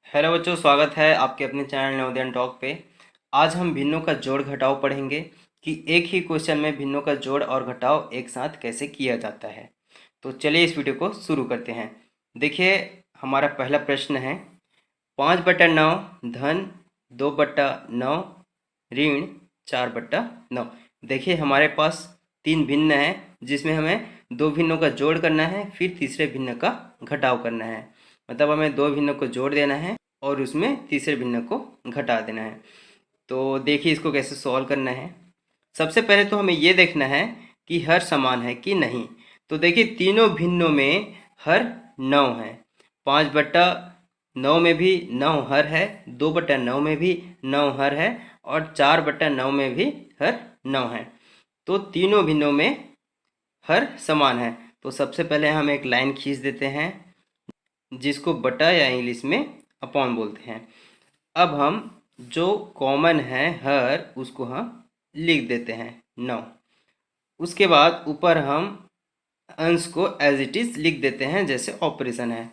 Hello बच्चों, स्वागत है आपके अपने चैनल नवोदय टॉक पे। आज हम भिन्नों का जोड़ घटाव पढ़ेंगे कि एक ही क्वेश्चन में भिन्नों का जोड़ और घटाव एक साथ कैसे किया जाता है। तो चलिए इस वीडियो को शुरू करते हैं। देखिए, हमारा पहला प्रश्न है 5/9 धन 2/9 ऋण 4/9। देखिए, हमारे पास तीन भिन्न है जिसमें हमें दो भिन्नों का जोड़ करना है, फिर तीसरे भिन्न का घटाव करना है। मतलब हमें दो भिन्नों को जोड़ देना है और उसमें तीसरे भिन्न को घटा देना है। तो देखिए इसको कैसे सॉल्व करना है। सबसे पहले तो हमें ये देखना है कि हर समान है कि नहीं। तो देखिए तीनों भिन्नों में हर 9 है। 5/9 में भी 9 हर है, 2/9 में भी 9 हर है और 4/9 में भी हर 9 है। तो तीनों भिन्नों में हर समान है। तो सबसे पहले हम एक लाइन खींच देते हैं जिसको बटा या इंग्लिश में अपॉन बोलते हैं। अब हम जो कॉमन है हर उसको हम लिख देते हैं 9। उसके बाद ऊपर हम अंश को एज इट इज़ लिख देते हैं जैसे ऑपरेशन है।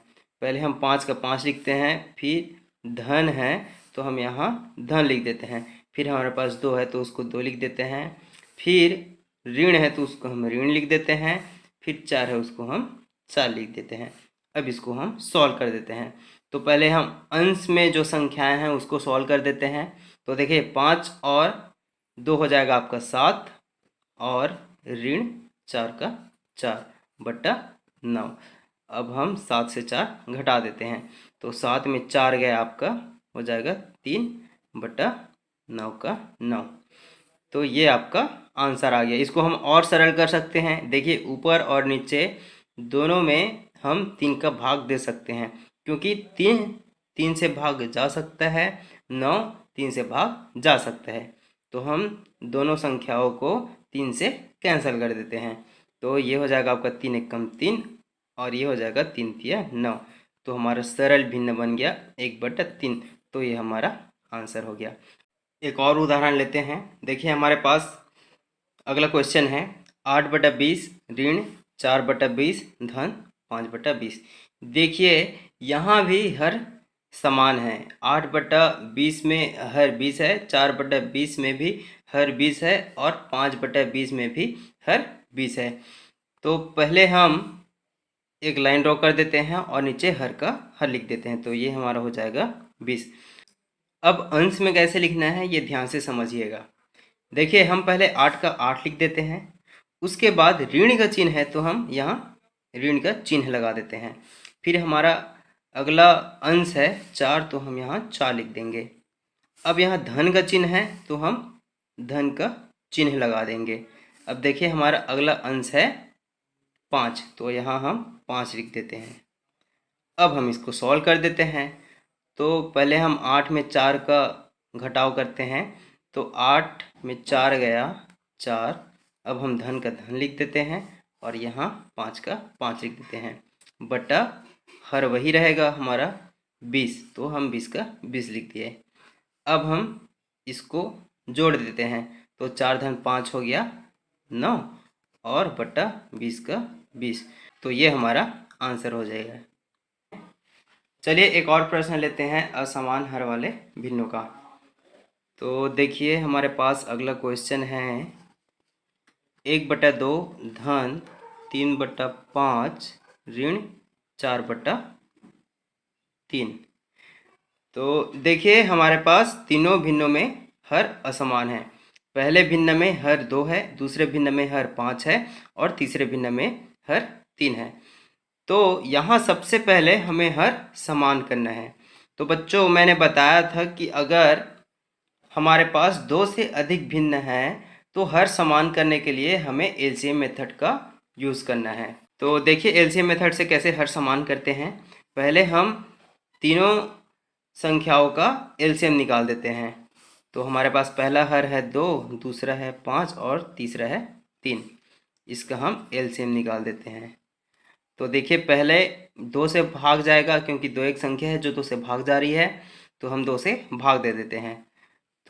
पहले हम 5 का 5 लिखते हैं, फिर धन है तो हम यहाँ धन लिख देते हैं, फिर हमारे पास 2 है तो उसको 2 लिख देते हैं, फिर ऋण है तो उसको हम ऋण लिख देते हैं, फिर 4 है उसको हम 4 लिख देते हैं। अब इसको हम सॉल्व कर देते हैं। तो पहले हम अंश में जो संख्याएं हैं उसको सॉल्व कर देते हैं। तो देखिए 5 और 2 हो जाएगा आपका 7 और ऋण 4 का 4/9। अब हम 7 से 4 घटा देते हैं तो 7 में 4 गया आपका हो जाएगा 3/9 का 9। तो ये आपका आंसर आ गया। इसको हम और सरल कर सकते हैं। देखिए ऊपर और नीचे दोनों में हम 3 का भाग दे सकते हैं क्योंकि 3 3 से भाग जा सकता है, 9 3 से भाग जा सकता है। तो हम दोनों संख्याओं को 3 से कैंसिल कर देते हैं। तो ये हो जाएगा आपका 3 एकम 3 और ये हो जाएगा 3 तिया 9। तो हमारा सरल भिन्न बन गया 1/3। तो ये हमारा आंसर हो गया। एक और उदाहरण लेते हैं। देखिए हमारे पास अगला क्वेश्चन है 8/20 ऋण 4/20 धन 5/20। देखिए यहाँ भी हर समान है। 8/20 में हर 20 है, 4/20 में भी हर 20 है और 5/20 में भी हर 20 है। तो पहले हम एक लाइन ड्रॉ कर देते हैं और नीचे हर का हर लिख देते हैं। तो ये हमारा हो जाएगा 20। अब अंश में कैसे लिखना है ये ध्यान से समझिएगा। देखिए हम पहले 8 का 8 लिख देते हैं, उसके बाद ऋण का चिन्ह है तो हम यहाँ ऋण का चिन्ह लगा देते हैं। फिर हमारा अगला अंश है 4 तो हम यहाँ 4 लिख देंगे। अब यहाँ धन का चिन्ह है तो हम धन का चिन्ह लगा देंगे। अब देखिए हमारा अगला अंश है 5 तो यहाँ हम 5 लिख देते हैं। अब हम इसको सॉल्व कर देते हैं। तो पहले हम 8 में 4 का घटाव करते हैं तो 8 में 4 गया 4। अब हम धन का धन लिख देते हैं और यहाँ 5 का 5 लिख देते हैं बटा हर वही रहेगा हमारा 20 तो हम 20 का 20 लिख दिए। अब हम इसको जोड़ देते हैं तो 4 धन 5 हो गया 9 और बटा 20 का 20। तो ये हमारा आंसर हो जाएगा। चलिए एक और प्रश्न लेते हैं असमान हर वाले भिन्नों का। तो देखिए हमारे पास अगला क्वेश्चन है 1/2 धन 3/5 ऋण 4/3। तो देखिए हमारे पास तीनों भिन्नों में हर असमान है। पहले भिन्न में हर 2 है, दूसरे भिन्न में हर 5 है और तीसरे भिन्न में हर 3 है। तो यहाँ सबसे पहले हमें हर समान करना है। तो बच्चों मैंने बताया था कि अगर हमारे पास 2 से अधिक भिन्न है तो हर समान करने के लिए हमें एलसीएम मेथड का यूज़ करना है। तो देखिए एलसीएम मेथड से कैसे हर समान करते हैं। पहले हम तीनों संख्याओं का एलसीएम निकाल देते हैं। तो हमारे पास पहला हर है 2, दूसरा है 5 और तीसरा है 3। इसका हम एलसीएम निकाल देते हैं। तो देखिए पहले 2 से भाग जाएगा क्योंकि 2 एक संख्या है जो 2 से भाग जा रही है, तो हम 2 से भाग दे देते हैं।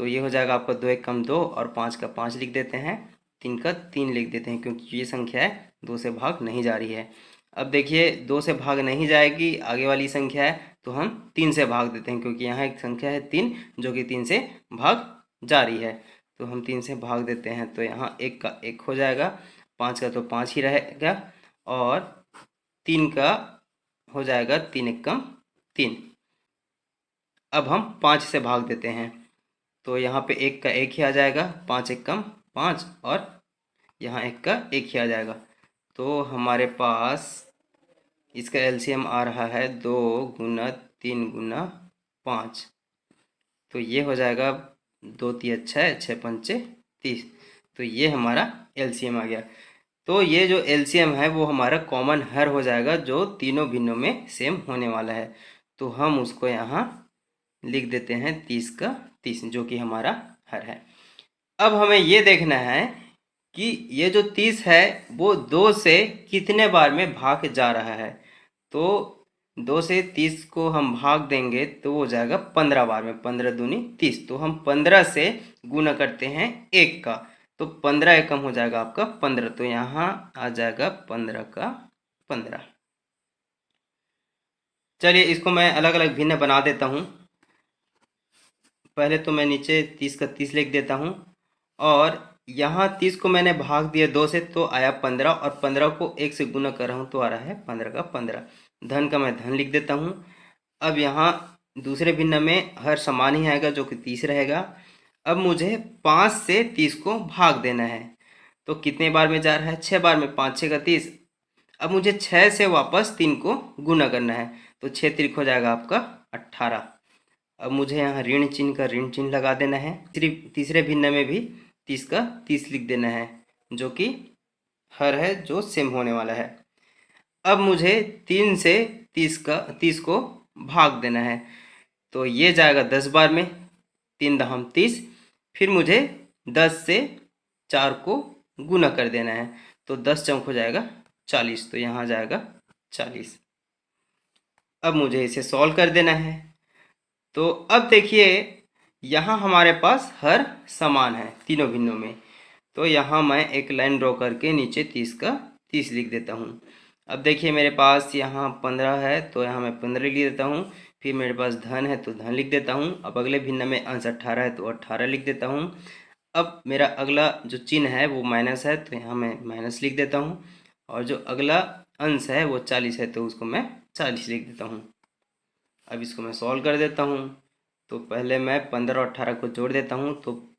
तो ये हो जाएगा आपका 2 एकम 2 और 5 का 5 लिख देते हैं, 3 का 3 लिख देते हैं क्योंकि ये संख्या है 2 से भाग नहीं जा रही है। अब देखिए 2 से भाग नहीं जाएगी, आगे वाली संख्या है तो हम 3 से भाग देते हैं, क्योंकि यहाँ एक संख्या है 3 जो कि 3 से भाग जा रही है। तो हम 3 से भाग देते हैं, तो यहाँ 1 का 1 हो जाएगा, 5 का तो 5 ही रहेगा, और 3 का हो जाएगा 3 एकम 3। अब हम 5 से भाग देते हैं, तो यहाँ पे 1 का 1 ही आ जाएगा, 5 एकम 5, और यहाँ 1 का 1 ही आ जाएगा। तो हमारे पास इसका एलसीएम आ रहा है 2 गुना 3 गुना 5। तो ये हो जाएगा 2 3 6, 6 पंचे 30। तो ये हमारा एलसीएम आ गया। तो ये जो एलसीएम है वो हमारा कॉमन हर हो जाएगा, जो तीनों भिन्नों में सेम होने वाला है। तो हम उसको यहाँ लिख देते हैं 30 का 30, जो कि हमारा हर है। अब हमें ये देखना है कि ये जो 30 है वो 2 से कितने बार में भाग जा रहा है। तो 2 से 30 को हम भाग देंगे तो वो हो जाएगा 15 बार में, 15 दूनी 30। तो हम 15 से गुना करते हैं 1 का, तो 15 एकम हो जाएगा आपका 15। तो यहाँ आ जाएगा 15 का 15। चलिए इसको मैं अलग अलग भिन्न बना देता हूँ। पहले तो मैं नीचे 30 का 30 लिख देता हूँ, और यहाँ 30 को मैंने भाग दिया 2 से तो आया 15, और 15 को 1 से गुना कर रहा हूँ तो आ रहा है 15 का 15। धन का मैं धन लिख देता हूँ। अब यहाँ दूसरे भिन्न में हर समान ही आएगा, जो कि 30 रहेगा। अब मुझे 5 से 30 को भाग देना है, तो कितने बार में जा रहा है, 6 बार में, 5 6 का 30। अब मुझे 6 से वापस 3 को गुना करना है, तो 6 त्रिक हो जाएगा आपका 18। अब मुझे यहाँ ऋण चिन्ह का ऋण चिन्ह लगा देना है। तीसरे भिन्न में भी 30 का 30 लिख देना है, जो कि हर है, जो सेम होने वाला है। अब मुझे 3 से 30 को भाग देना है, तो ये जाएगा 10 बार में, 3 दहम 30। फिर मुझे 10 से 4 को गुना कर देना है, तो 10 चौक हो जाएगा 40। तो यहाँ जाएगा 40। अब मुझे इसे सॉल्व कर देना है। तो अब देखिए यहाँ हमारे पास हर समान है तीनों भिन्नों में। तो यहाँ मैं एक लाइन ड्रॉ करके नीचे 30 का 30 लिख देता हूँ। अब देखिए मेरे पास यहाँ 15 है, तो यहाँ मैं 15 लिख देता हूँ। फिर मेरे पास धन है तो धन लिख देता हूँ। अब अगले भिन्न में अंश 18 है तो 18 लिख देता हूँ। अब मेरा अगला जो चिन्ह है वो माइनस है, तो यहाँ मैं माइनस लिख देता हूँ। और जो अगला अंश है वो 40 है, तो उसको मैं 40 लिख देता हूँ। अब इसको मैं सॉल्व कर देता हूँ। तो पहले मैं 15 और 18 को जोड़ देता हूँ, तो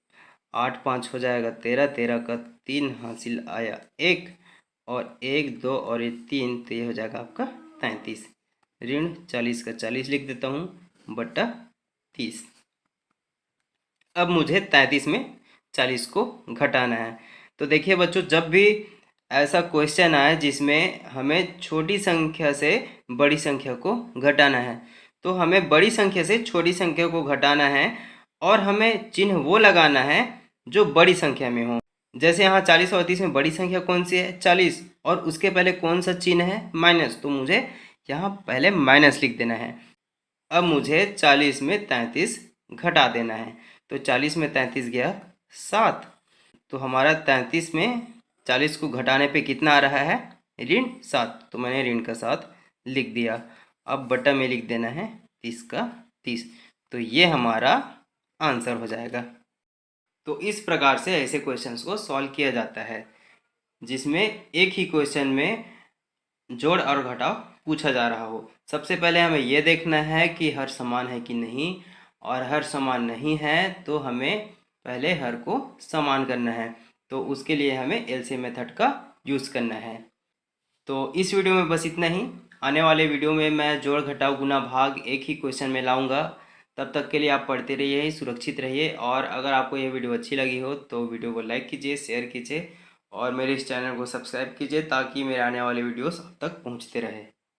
8 5 हो जाएगा 13, 13 का 3 हासिल आया 1, और 1 2 और ये 3, तो ये हो जाएगा आपका 33। ऋण 40 का 40 लिख देता हूँ बटा 30। अब मुझे 33 में 40 को घटाना है। तो देखिए बच्चों, जब भी ऐसा क्वेश्चन आए जिसमें हमें छोटी संख्या से बड़ी संख्या को घटाना है, तो हमें बड़ी संख्या से छोटी संख्या को घटाना है, और हमें चिन्ह वो लगाना है जो बड़ी संख्या में हो। जैसे यहाँ 40 और 30 में बड़ी संख्या कौन सी है, 40, और उसके पहले कौन सा चिन्ह है, माइनस। तो मुझे यहाँ पहले माइनस लिख देना है। अब मुझे 40 में 33 घटा देना है, तो 40 में 33 गया 7। तो हमारा 33 में 40 को घटाने पे कितना आ रहा है, ऋण 7। तो मैंने ऋण का 7 लिख दिया। अब बटा में लिख देना है 30 का 30। तो ये हमारा आंसर हो जाएगा। तो इस प्रकार से ऐसे क्वेश्चंस को सॉल्व किया जाता है, जिसमें एक ही क्वेश्चन में जोड़ और घटाव पूछा जा रहा हो। सबसे पहले हमें यह देखना है कि हर समान है कि नहीं, और हर समान नहीं है तो हमें पहले हर को समान करना है। तो उसके लिए हमें एलसीएम मेथड का यूज़ करना है। तो इस वीडियो में बस इतना ही। आने वाले वीडियो में मैं जोड़ घटाव गुना भाग एक ही क्वेश्चन में लाऊंगा। तब तक के लिए आप पढ़ते रहिए, सुरक्षित रहिए, और अगर आपको यह वीडियो अच्छी लगी हो तो वीडियो को लाइक कीजिए, शेयर कीजिए, और मेरे इस चैनल को सब्सक्राइब कीजिए, ताकि मेरे आने वाले वीडियोस आप तक पहुंचते रहे।